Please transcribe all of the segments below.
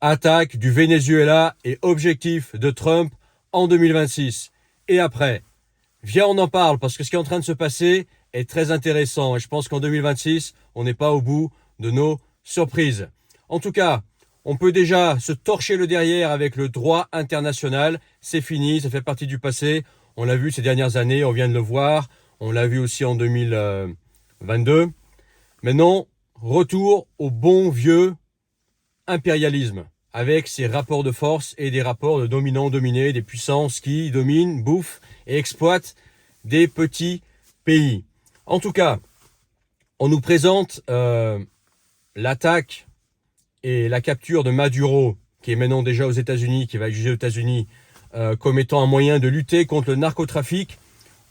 Attaque du Venezuela et objectif de Trump en 2026. Et après, viens, on en parle parce que ce qui est en train de se passer est très intéressant. Et je pense qu'en 2026, on n'est pas au bout de nos surprises. En tout cas, on peut déjà se torcher le derrière avec le droit international. C'est fini, ça fait partie du passé. On l'a vu ces dernières années, on vient de le voir. On l'a vu aussi en 2022. Maintenant, retour au bon vieux impérialisme, avec ses rapports de force et des rapports de dominant-dominé, des puissances qui dominent, bouffent et exploitent des petits pays. En tout cas, on nous présente l'attaque et la capture de Maduro, qui est maintenant déjà aux États-Unis, qui va être jugé aux États-Unis, comme étant un moyen de lutter contre le narcotrafic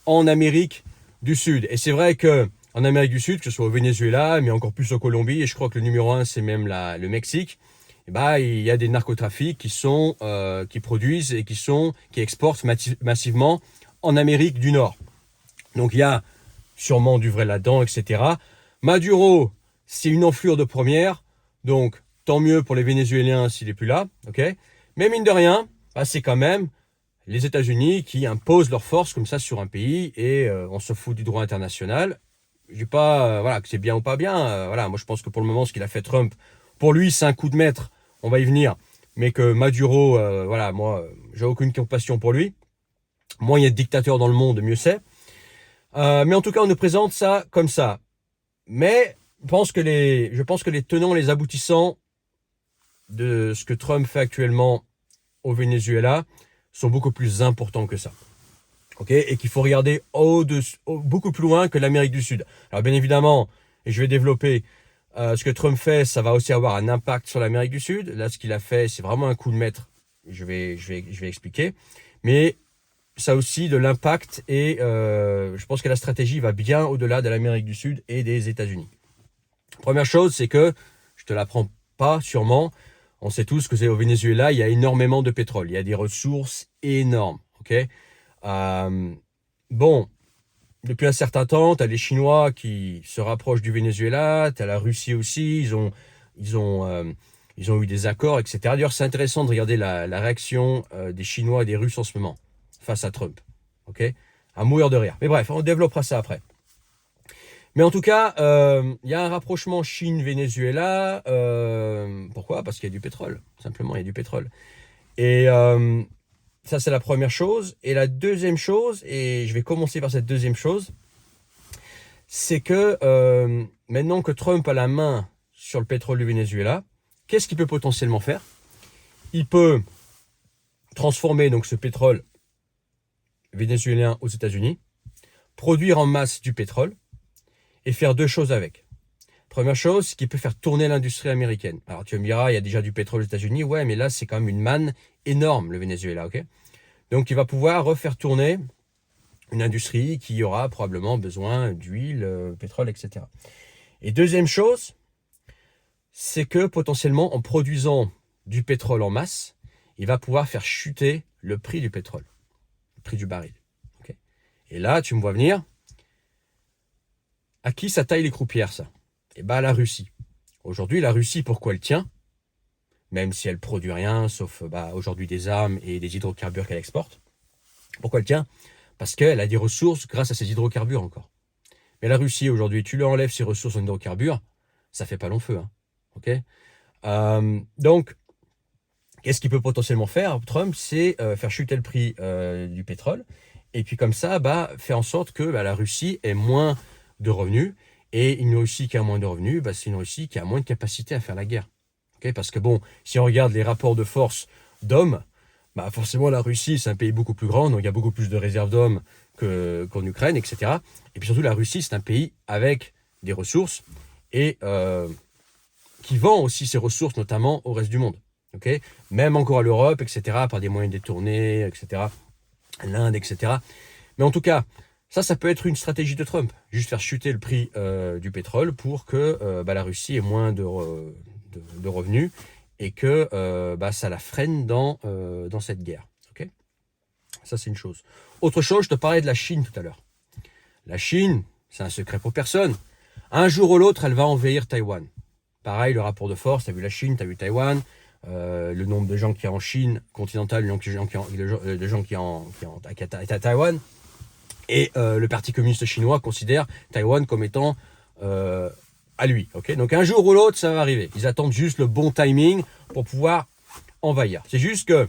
en Amérique du Sud. Et c'est vrai que en Amérique du Sud, que ce soit au Venezuela, mais encore plus au Colombie, et je crois que le numéro 1, c'est même le Mexique, et il y a des narcotrafics qui produisent et qui exportent massivement en Amérique du Nord. Donc il y a sûrement du vrai là-dedans, etc. Maduro, c'est une enflure de première, donc tant mieux pour les Vénézuéliens s'il n'est plus là, ok. Mais mine de rien, c'est quand même les États-Unis qui imposent leur force comme ça sur un pays et on se fout du droit international. Je dis pas que c'est bien ou pas bien. Moi je pense que pour le moment ce qu'il a fait Trump, pour lui c'est un coup de maître. On va y venir, mais que Maduro, moi j'ai aucune compassion pour lui. Moins il y a de dictateurs dans le monde, mieux c'est. Mais en tout cas on nous présente ça comme ça. Mais je pense que les tenants, les aboutissants de ce que Trump fait actuellement au Venezuela sont beaucoup plus importants que ça. Okay, et qu'il faut regarder beaucoup plus loin que l'Amérique du Sud. Alors bien évidemment, et je vais développer, ce que Trump fait, ça va aussi avoir un impact sur l'Amérique du Sud. Là, ce qu'il a fait, c'est vraiment un coup de maître. Je vais expliquer. Mais ça a aussi de l'impact et je pense que la stratégie va bien au-delà de l'Amérique du Sud et des États-Unis. Première chose, c'est que, je te l'apprends pas sûrement, on sait tous que c'est au Venezuela, il y a énormément de pétrole. Il y a des ressources énormes. Okay, depuis un certain temps, tu as les Chinois qui se rapprochent du Venezuela, tu as la Russie aussi, ils ont eu des accords, etc. D'ailleurs, c'est intéressant de regarder la réaction des Chinois et des Russes en ce moment face à Trump. Okay, à mourir de rire. Mais bref, on développera ça après. Mais en tout cas, il y a un rapprochement Chine-Venezuela. Pourquoi ? Parce qu'il y a du pétrole. Simplement, il y a du pétrole. Et ça, c'est la première chose. Et la deuxième chose, et je vais commencer par cette deuxième chose, c'est que maintenant que Trump a la main sur le pétrole du Venezuela, qu'est-ce qu'il peut potentiellement faire ? Il peut transformer donc ce pétrole vénézuélien aux États-Unis, produire en masse du pétrole et faire deux choses avec. Première chose, c'est qu'il peut faire tourner l'industrie américaine. Alors tu me diras, il y a déjà du pétrole aux États-Unis, ouais, mais là c'est quand même une manne énorme, le Venezuela, ok ? Donc il va pouvoir refaire tourner une industrie qui aura probablement besoin d'huile, pétrole, etc. Et deuxième chose, c'est que potentiellement en produisant du pétrole en masse, il va pouvoir faire chuter le prix du pétrole, le prix du baril. Okay. Et là, tu me vois venir, à qui ça taille les croupières, ça ? Eh bien, à la Russie. Aujourd'hui, la Russie, pourquoi elle tient ? Même si elle produit rien, sauf aujourd'hui des armes et des hydrocarbures qu'elle exporte. Pourquoi elle tient ? Parce qu'elle a des ressources grâce à ses hydrocarbures encore. Mais la Russie, aujourd'hui, tu lui enlèves ses ressources en hydrocarbures, ça fait pas long feu. Hein. Okay, donc, qu'est-ce qu'il peut potentiellement faire, Trump ? C'est faire chuter le prix du pétrole. Et puis comme ça, faire en sorte que la Russie ait moins de revenus. Et une Russie qui a moins de revenus, c'est une Russie qui a moins de capacité à faire la guerre. Okay, parce que si on regarde les rapports de force d'hommes, forcément la Russie c'est un pays beaucoup plus grand, donc il y a beaucoup plus de réserves d'hommes qu'en Ukraine, etc. Et puis surtout la Russie c'est un pays avec des ressources et qui vend aussi ses ressources notamment au reste du monde. Okay, même encore à l'Europe, etc. par des moyens détournés, etc. L'Inde, etc. Mais en tout cas, ça peut être une stratégie de Trump, juste faire chuter le prix du pétrole pour que la Russie ait moins de revenus et que ça la freine dans cette guerre. Okay, ça, c'est une chose. Autre chose, je te parlais de la Chine tout à l'heure. La Chine, c'est un secret pour personne. Un jour ou l'autre, elle va envahir Taïwan. Pareil, le rapport de force, tu as vu la Chine, tu as vu Taïwan. le nombre de gens qui est en Chine continentale, le gens qui est à Taïwan. Et le Parti communiste chinois considère Taïwan comme étant à lui. Okay, donc un jour ou l'autre, ça va arriver. Ils attendent juste le bon timing pour pouvoir envahir. C'est juste que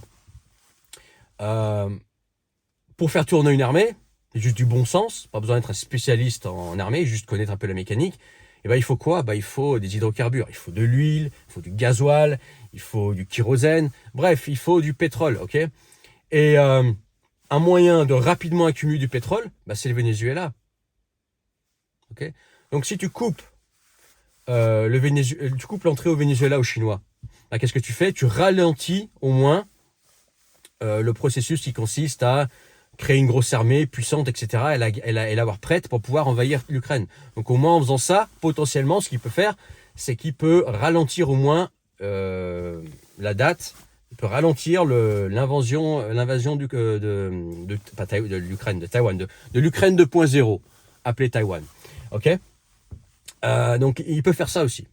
pour faire tourner une armée, c'est juste du bon sens, pas besoin d'être un spécialiste en armée, juste connaître un peu la mécanique. Et ben il faut quoi? Il faut des hydrocarbures, il faut de l'huile, il faut du gasoil, il faut du kérosène, bref, il faut du pétrole, ok? Et un moyen de rapidement accumuler du pétrole, c'est le Venezuela. Okay, donc si tu coupes tu coupes l'entrée au Venezuela aux Chinois, qu'est-ce que tu fais? Tu ralentis au moins le processus qui consiste à créer une grosse armée puissante, etc. et l'avoir prête pour pouvoir envahir l'Ukraine. Donc au moins en faisant ça, potentiellement, ce qu'il peut faire, c'est qu'il peut ralentir au moins la date. Il peut ralentir l'invasion de l'Ukraine, de Taïwan, de l'Ukraine 2.0, appelée Taïwan. Ok, donc il peut faire ça aussi.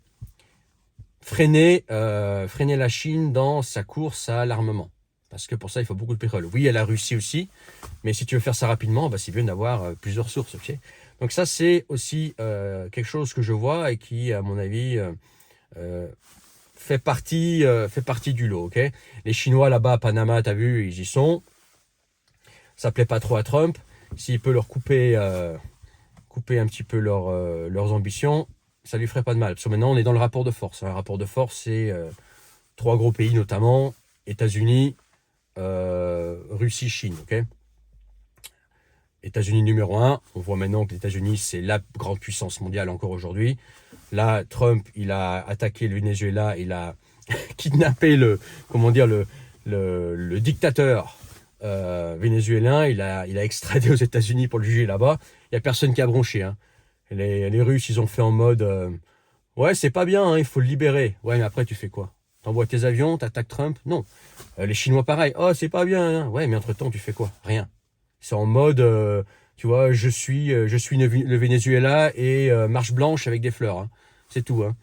Freiner la Chine dans sa course à l'armement. Parce que pour ça, il faut beaucoup de pétrole. Oui, il y a la Russie aussi, mais si tu veux faire ça rapidement, c'est bien d'avoir plusieurs sources. Okay, donc ça, c'est aussi quelque chose que je vois et qui, à mon avis, fait partie du lot. Okay, les Chinois là-bas à Panama, tu as vu, ils y sont. Ça plaît pas trop à Trump. S'il peut leur couper un petit peu leurs ambitions, ça lui ferait pas de mal. Parce que maintenant, on est dans le rapport de force. Un rapport de force, c'est 3 gros pays, notamment États-Unis, Russie, Chine. Okay, États-Unis numéro 1. On voit maintenant que les États-Unis, c'est la grande puissance mondiale encore aujourd'hui. Là, Trump, il a attaqué le Venezuela, il a kidnappé le dictateur vénézuélien, il a extradé aux États-Unis pour le juger là-bas. Il n'y a personne qui a bronché. Hein. Les Russes, ils ont fait en mode ouais, c'est pas bien, hein, il faut le libérer. Ouais, mais après, tu fais quoi? T'envoies tes avions, t'attaques Trump? Non. Les Chinois, pareil. Oh, c'est pas bien. Hein. Ouais, mais entre-temps, tu fais quoi? Rien. C'est en mode, tu vois, je suis le Venezuela et marche blanche avec des fleurs. Hein. C'est tout. Hein.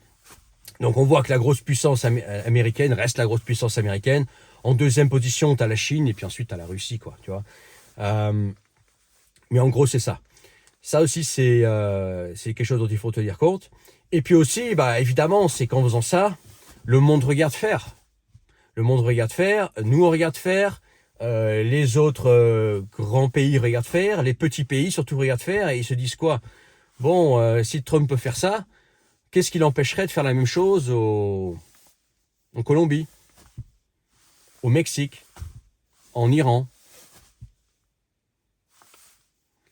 Donc on voit que la grosse puissance américaine reste la grosse puissance américaine. En deuxième position, tu as la Chine et puis ensuite tu as la Russie, quoi. Tu vois. Mais en gros, c'est ça. Ça aussi, c'est quelque chose dont il faut tenir compte. Et puis aussi, évidemment, c'est qu'en faisant ça, le monde regarde faire. Le monde regarde faire, nous on regarde faire, les autres grands pays regardent faire, les petits pays surtout regardent faire, et ils se disent quoi? Bon, si Trump peut faire ça, qu'est-ce qui l'empêcherait de faire la même chose en Colombie, au Mexique, en Iran?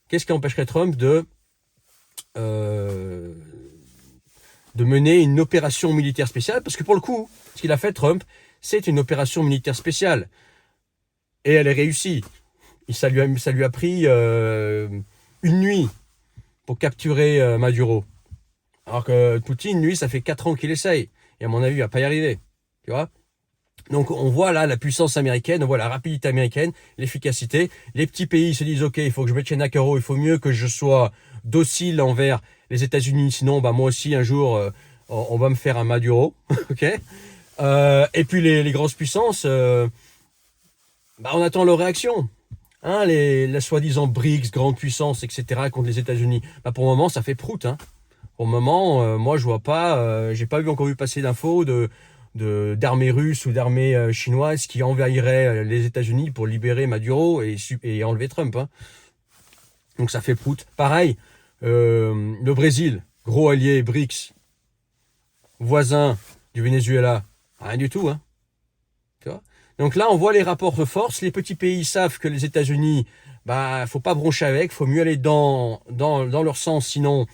Qu'est-ce qui empêcherait Trump de mener une opération militaire spéciale? Parce que pour le coup, ce qu'il a fait, Trump, c'est une opération militaire spéciale. Et elle est réussie. Ça lui a pris une nuit pour capturer Maduro. Alors que Poutine, lui, ça fait 4 ans qu'il essaye. Et à mon avis, il va pas y arriver. Tu vois? Donc on voit là la puissance américaine, on voit la rapidité américaine, l'efficacité. Les petits pays se disent, ok, il faut que je me tienne à carreau, il faut mieux que je sois docile envers les États-Unis, sinon moi aussi un jour on va me faire un Maduro. Ok. Et puis les grosses puissances, on attend leur réaction. Hein, la soi-disant BRICS, grande puissance, etc. contre les États-Unis. Pour le moment, ça fait prout. Hein. Pour le moment, moi je vois pas, j'ai pas encore vu passer d'infos d'armées russes ou d'armées chinoises qui envahiraient les États-Unis pour libérer Maduro et enlever Trump. Hein. Donc ça fait prout. Pareil, le Brésil, gros allié BRICS, voisin du Venezuela, rien du tout. Hein. Tu vois? Donc là, on voit les rapports de force. Les petits pays savent que les États-Unis, faut pas broncher avec, faut mieux aller dans leur sens, sinon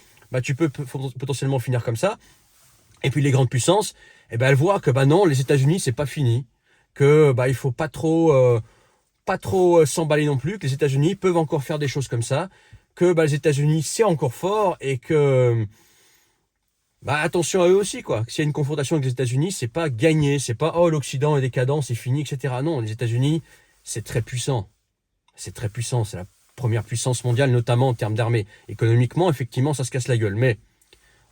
tu peux potentiellement finir comme ça. Et puis les grandes puissances, elles voient que non, les États-Unis c'est pas fini, que il faut pas trop s'emballer non plus, que les États-Unis peuvent encore faire des choses comme ça, que les États-Unis c'est encore fort et que attention à eux aussi quoi. S'il y a une confrontation avec les États-Unis, c'est pas gagné, c'est pas l'Occident est décadent, c'est fini, etc. Non, les États-Unis c'est très puissant, c'est la première puissance mondiale, notamment en termes d'armée. Économiquement, effectivement, ça se casse la gueule, mais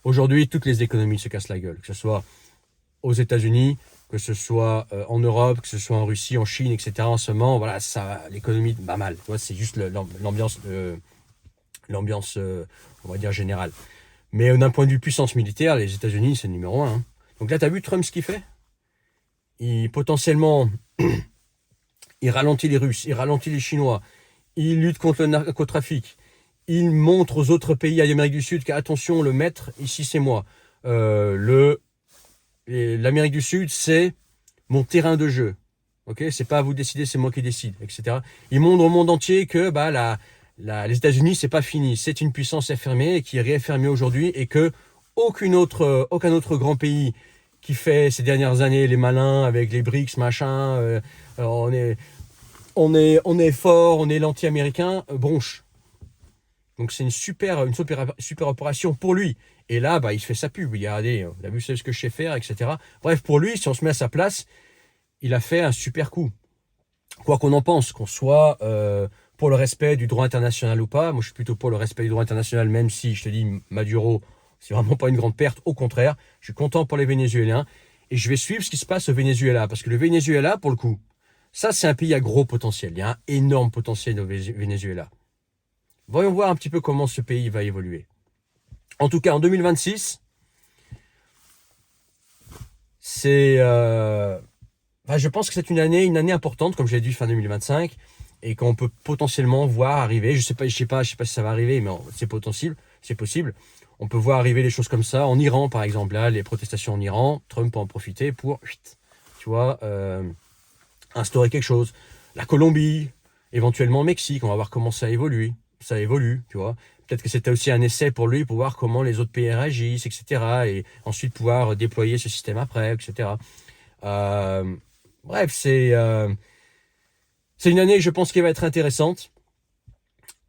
aujourd'hui, toutes les économies se cassent la gueule, que ce soit aux États-Unis, que ce soit en Europe, que ce soit en Russie, en Chine, etc. En ce moment, voilà, ça, l'économie va mal. Tu vois, c'est juste l'ambiance, on va dire, générale. Mais d'un point de vue puissance militaire, les États-Unis, c'est le numéro un. Hein. Donc là, tu as vu Trump ce qu'il fait? Potentiellement, il ralentit les Russes, il ralentit les Chinois, il lutte contre le narcotrafic, il montre aux autres pays d'Amérique du Sud qu'attention, le maître, ici c'est moi. L'Amérique du Sud, c'est mon terrain de jeu. Ok, c'est pas à vous de décider, c'est moi qui décide, etc. Il montre au monde entier que les États-Unis, c'est pas fini, c'est une puissance affirmée et qui est réaffirmée aujourd'hui et que aucun autre grand pays qui fait ces dernières années les malins avec les BRICS, machin, on est fort, on est l'anti-américain, bronche. Donc c'est une super opération pour lui. Et là, il se fait sa pub. Regardez, on a vu ce que je sais faire, etc. Bref, pour lui, si on se met à sa place, il a fait un super coup. Quoi qu'on en pense, qu'on soit pour le respect du droit international ou pas, moi je suis plutôt pour le respect du droit international, même si, je te dis, Maduro, c'est vraiment pas une grande perte. Au contraire, je suis content pour les Vénézuéliens. Et je vais suivre ce qui se passe au Venezuela. Parce que le Venezuela, pour le coup, ça c'est un pays à gros potentiel. Il y a un énorme potentiel au Venezuela. Voyons voir un petit peu comment ce pays va évoluer. En tout cas, en 2026, je pense que c'est une année importante, comme je l'ai dit, fin 2025, et qu'on peut potentiellement voir arriver. Je sais pas si ça va arriver, mais c'est possible. On peut voir arriver des choses comme ça en Iran, par exemple. Là, les protestations en Iran, Trump peut en profiter pour, tu vois, instaurer quelque chose. La Colombie, éventuellement le Mexique, on va voir comment ça évolue. Ça évolue, tu vois. Peut-être que c'était aussi un essai pour lui pour voir comment les autres pays réagissent, etc. Et ensuite pouvoir déployer ce système après, etc. Bref, c'est une année, je pense, qui va être intéressante.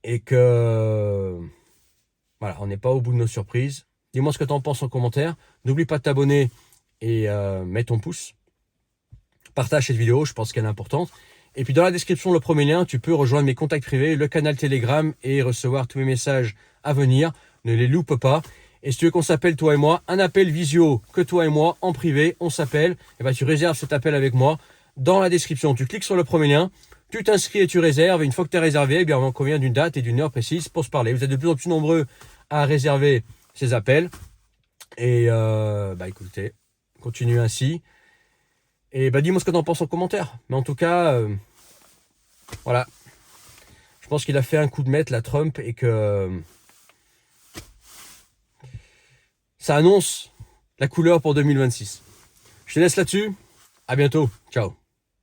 Et que, voilà, on n'est pas au bout de nos surprises. Dis-moi ce que tu en penses en commentaire. N'oublie pas de t'abonner et mets ton pouce. Partage cette vidéo, je pense qu'elle est importante. Et puis dans la description, le premier lien, tu peux rejoindre mes contacts privés, le canal Telegram et recevoir tous mes messages à venir. Ne les loupe pas. Et si tu veux qu'on s'appelle toi et moi, un appel visio que toi et moi, en privé, on s'appelle. Et tu réserves cet appel avec moi. Dans la description, tu cliques sur le premier lien, tu t'inscris et tu réserves. Et une fois que tu as réservé, on convient d'une date et d'une heure précise pour se parler. Vous êtes de plus en plus nombreux à réserver ces appels. Et écoutez, continue ainsi. Et dis-moi ce que tu en penses en commentaire. Mais en tout cas, voilà. Je pense qu'il a fait un coup de maître, la Trump, et que ça annonce la couleur pour 2026. Je te laisse là-dessus. À bientôt. Ciao.